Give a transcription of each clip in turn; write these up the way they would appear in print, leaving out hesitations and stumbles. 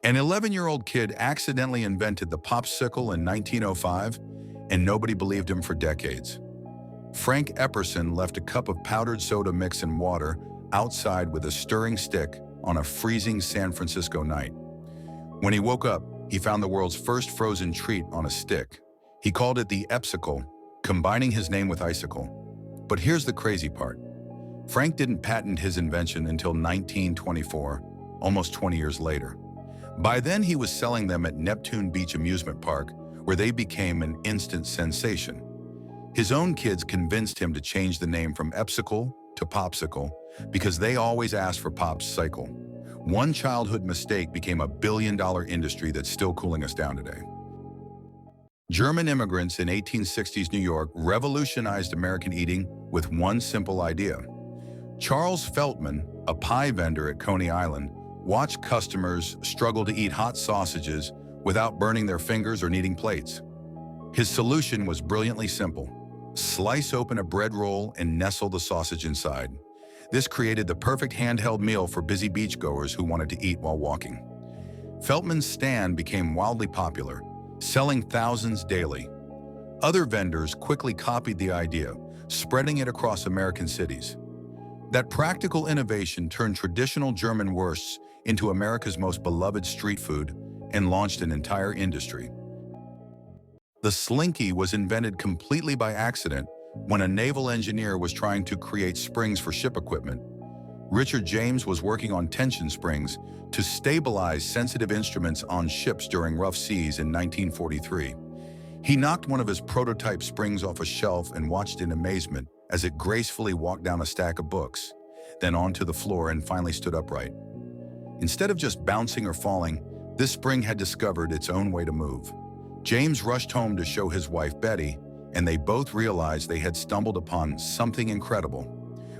An 11-year-old kid accidentally invented the popsicle in 1905, and nobody believed him for decades. Frank Epperson left a cup of powdered soda mix in water outside with a stirring stick on a freezing San Francisco night. When he woke up, he found the world's first frozen treat on a stick. He called it the Epsicle, combining his name with icicle. But here's the crazy part. Frank didn't patent his invention until 1924, almost 20 years later. By then, he was selling them at Neptune Beach Amusement Park, where they became an instant sensation. His own kids convinced him to change the name from Epsicle to Popsicle because they always asked for Pop's cycle. One childhood mistake became a billion-dollar industry that's still cooling us down today. German immigrants in 1860s New York revolutionized American eating with one simple idea. Charles Feltman, a pie vendor at Coney Island, watched customers struggle to eat hot sausages without burning their fingers or needing plates. His solution was brilliantly simple. Slice open a bread roll and nestle the sausage inside. This created the perfect handheld meal for busy beachgoers who wanted to eat while walking. Feltman's stand became wildly popular, selling thousands daily. Other vendors quickly copied the idea, spreading it across American cities. That practical innovation turned traditional German wursts into America's most beloved street food and launched an entire industry. The Slinky was invented completely by accident when a naval engineer was trying to create springs for ship equipment. Richard James was working on tension springs to stabilize sensitive instruments on ships during rough seas in 1943. He knocked one of his prototype springs off a shelf and watched in amazement as it gracefully walked down a stack of books, then onto the floor and finally stood upright. Instead of just bouncing or falling, this spring had discovered its own way to move. James rushed home to show his wife Betty, and they both realized they had stumbled upon something incredible.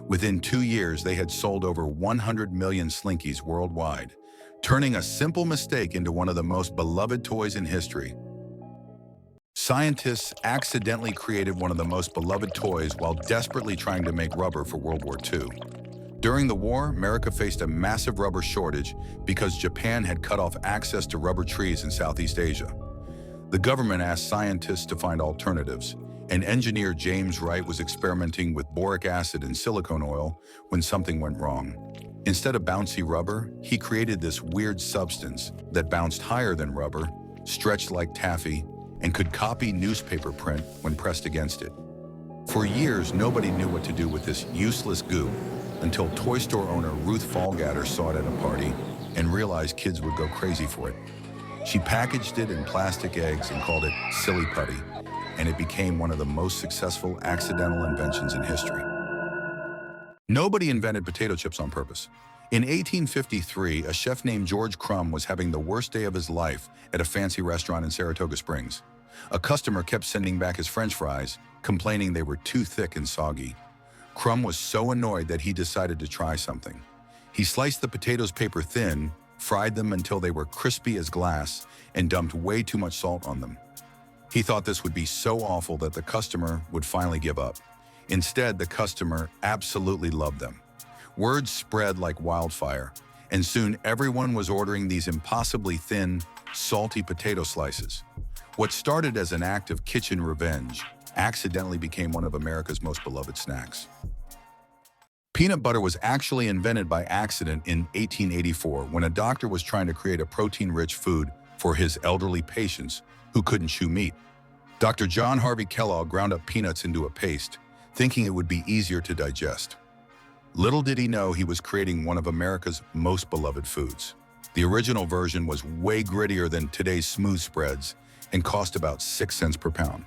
Within 2 years, they had sold over 100 million Slinkies worldwide, turning a simple mistake into one of the most beloved toys in history. Scientists accidentally created one of the most beloved toys while desperately trying to make rubber for World War II. During the war, America faced a massive rubber shortage because Japan had cut off access to rubber trees in Southeast Asia. The government asked scientists to find alternatives, and engineer James Wright was experimenting with boric acid and silicone oil when something went wrong. Instead of bouncy rubber, he created this weird substance that bounced higher than rubber, stretched like taffy, and could copy newspaper print when pressed against it. For years, nobody knew what to do with this useless goo until toy store owner Ruth Fallgatter saw it at a party and realized kids would go crazy for it. She packaged it in plastic eggs and called it Silly Putty, and it became one of the most successful accidental inventions in history. Nobody invented potato chips on purpose. In 1853, a chef named George Crumb was having the worst day of his life at a fancy restaurant in Saratoga Springs. A customer kept sending back his French fries, complaining they were too thick and soggy. Crumb was so annoyed that he decided to try something. He sliced the potatoes paper thin, fried them until they were crispy as glass, and dumped way too much salt on them. He thought this would be so awful that the customer would finally give up. Instead, the customer absolutely loved them. Word spread like wildfire, and soon everyone was ordering these impossibly thin, salty potato slices. What started as an act of kitchen revenge accidentally became one of America's most beloved snacks. Peanut butter was actually invented by accident in 1884 when a doctor was trying to create a protein-rich food for his elderly patients who couldn't chew meat. Dr. John Harvey Kellogg ground up peanuts into a paste, thinking it would be easier to digest. Little did he know he was creating one of America's most beloved foods. The original version was way grittier than today's smooth spreads and cost about 6 cents per pound.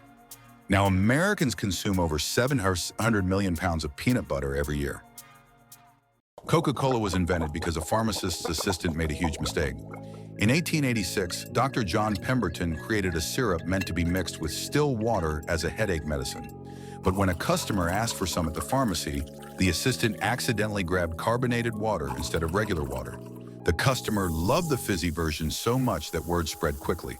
Now, Americans consume over 700 million pounds of peanut butter every year. Coca-Cola was invented because a pharmacist's assistant made a huge mistake. In 1886, Dr. John Pemberton created a syrup meant to be mixed with still water as a headache medicine. But when a customer asked for some at the pharmacy, the assistant accidentally grabbed carbonated water instead of regular water. The customer loved the fizzy version so much that word spread quickly.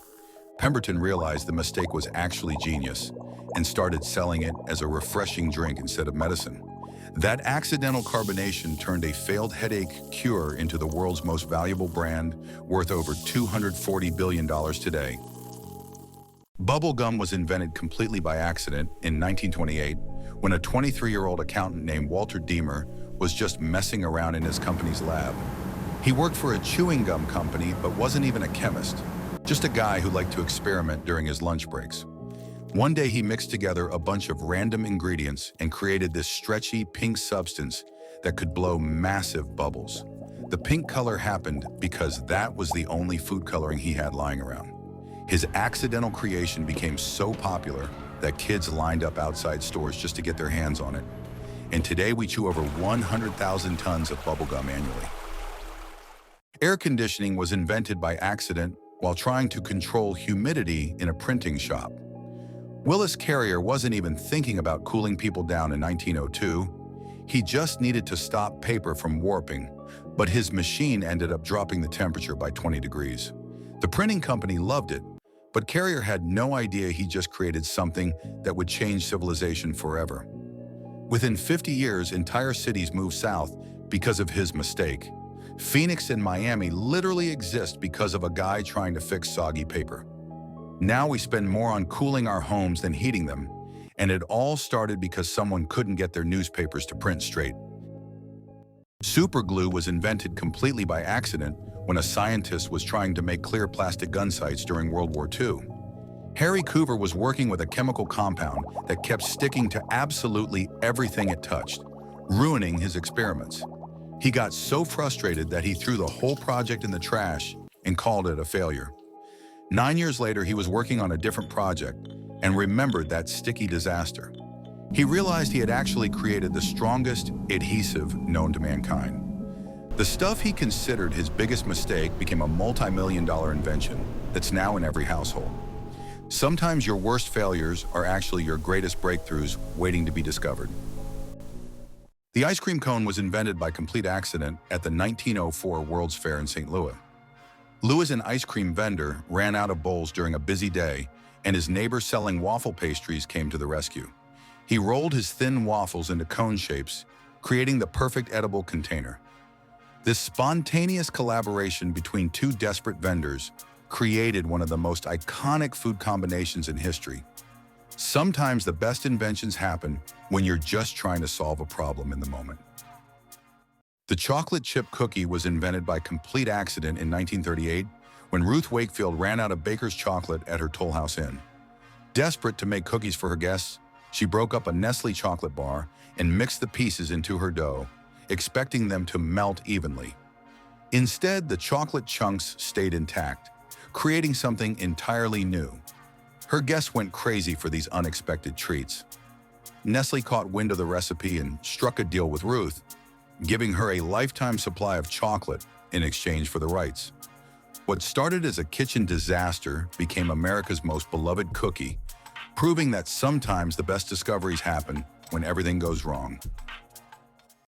Pemberton realized the mistake was actually genius and started selling it as a refreshing drink instead of medicine. That accidental carbonation turned a failed headache cure into the world's most valuable brand, worth over $240 billion today. Bubble gum was invented completely by accident in 1928 when a 23-year-old accountant named Walter Deemer was just messing around in his company's lab. He worked for a chewing gum company but wasn't even a chemist, just a guy who liked to experiment during his lunch breaks. One day he mixed together a bunch of random ingredients and created this stretchy pink substance that could blow massive bubbles. The pink color happened because that was the only food coloring he had lying around. His accidental creation became so popular that kids lined up outside stores just to get their hands on it. And today we chew over 100,000 tons of bubblegum annually. Air conditioning was invented by accident while trying to control humidity in a printing shop. Willis Carrier wasn't even thinking about cooling people down in 1902. He just needed to stop paper from warping, but his machine ended up dropping the temperature by 20 degrees. The printing company loved it, but Carrier had no idea he just created something that would change civilization forever. Within 50 years, entire cities moved south because of his mistake. Phoenix and Miami literally exist because of a guy trying to fix soggy paper. Now we spend more on cooling our homes than heating them, and it all started because someone couldn't get their newspapers to print straight. Superglue was invented completely by accident when a scientist was trying to make clear plastic gun sights during World War II. Harry Coover was working with a chemical compound that kept sticking to absolutely everything it touched, ruining his experiments. He got so frustrated that he threw the whole project in the trash and called it a failure. 9 years later, he was working on a different project and remembered that sticky disaster. He realized he had actually created the strongest adhesive known to mankind. The stuff he considered his biggest mistake became a multi-million-dollar invention that's now in every household. Sometimes your worst failures are actually your greatest breakthroughs waiting to be discovered. The ice cream cone was invented by complete accident at the 1904 World's Fair in St. Louis. Louis, an ice cream vendor, ran out of bowls during a busy day, and his neighbor selling waffle pastries came to the rescue. He rolled his thin waffles into cone shapes, creating the perfect edible container. This spontaneous collaboration between two desperate vendors created one of the most iconic food combinations in history. Sometimes the best inventions happen when you're just trying to solve a problem in the moment. The chocolate chip cookie was invented by complete accident in 1938 when Ruth Wakefield ran out of baker's chocolate at her Toll House Inn. Desperate to make cookies for her guests, she broke up a Nestle chocolate bar and mixed the pieces into her dough, expecting them to melt evenly. Instead, the chocolate chunks stayed intact, creating something entirely new. Her guests went crazy for these unexpected treats. Nestle caught wind of the recipe and struck a deal with Ruth, giving her a lifetime supply of chocolate in exchange for the rights. What started as a kitchen disaster became America's most beloved cookie, proving that sometimes the best discoveries happen when everything goes wrong.